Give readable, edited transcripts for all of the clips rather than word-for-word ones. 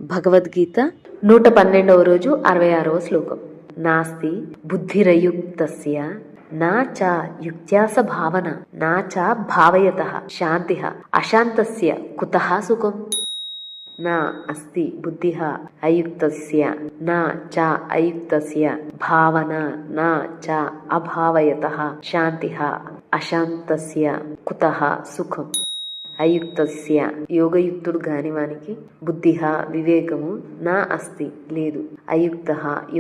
భగవద్గీత 112వ రోజు 66వ శ్లోకం. నాస్తి బుద్ధిరయుక్తస్య నా చ యుక్త్యాస భావన నా చ భావయతః శాంతిః అశాంతస్య కుతః సుఖం. నా అస్తి బుద్ధిః అయుక్తస్య నా చ అయుక్తస్య భావన నా చ అభావయతః శాంతిః అశాంతస్య కుతః సుఖం. అయుక్తస్య యోగయుక్తుడు గానివానికి బుద్ధిః వివేకము నా అస్తి లేదు. అయుక్త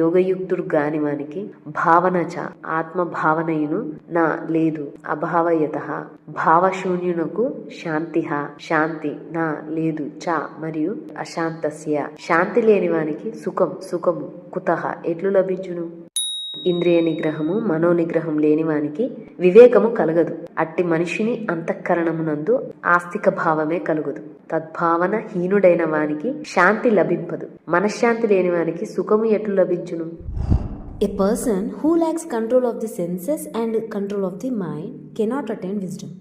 యోగయుక్తుడు గానివానికి భావన చ ఆత్మభావనయును నా లేదు. అభావయతః భావశూన్యునకు శాంతిః శాంతి నా లేదు. చ మరియు అశాంతస్య శాంతి లేనివానికి సుఖము కుతః ఎట్లు లభించును. ఇంద్రియ నిగ్రహము మనోనిగ్రహం లేనివానికి వివేకము కలగదు. అట్టి మనిషిని అంతఃకరణమునందు ఆస్తిక భావమే కలుగదు. తద్భావన హీనుడైన వానికి శాంతి లభింపదు. మనశ్శాంతి లేని వానికి సుఖము ఎట్లు లభించును. A person who lacks control of the senses and control of the mind cannot attain wisdom.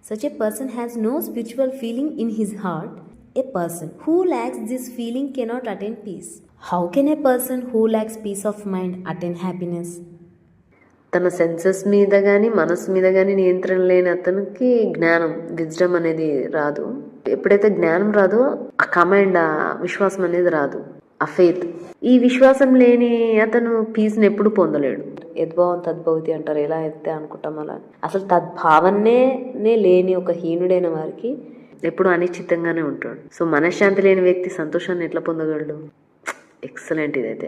Such a person has no spiritual feeling in his heart. A person who lacks this feeling cannot attain peace. How can a person who lacks peace of mind attain happiness? తన senses మీద కానీ మనసు మీద కానీ నియంత్రణ లేని అతనికి జ్ఞానం విజ్డమ్ అనేది రాదు. ఎప్పుడైతే జ్ఞానం రాదో ఆ కమాండ్ ఆ విశ్వాసం అనేది రాదు. ఆ ఫెయిత్ ఈ విశ్వాసం లేని అతను పీస్ని ఎప్పుడు పొందలేడు. యద్భావం తద్భవతి అంటారు. ఎలా అయితే అనుకుంటాం అలా. అసలు తద్భావనే లేని ఒక హీనుడైన వారికి ఎప్పుడు అనిశ్చితంగానే ఉంటాడు. సో మనశ్శాంతి లేని వ్యక్తి సంతోషాన్ని ఎట్లా పొందగలడు. ఎక్సలెంట్ ఇదైతే.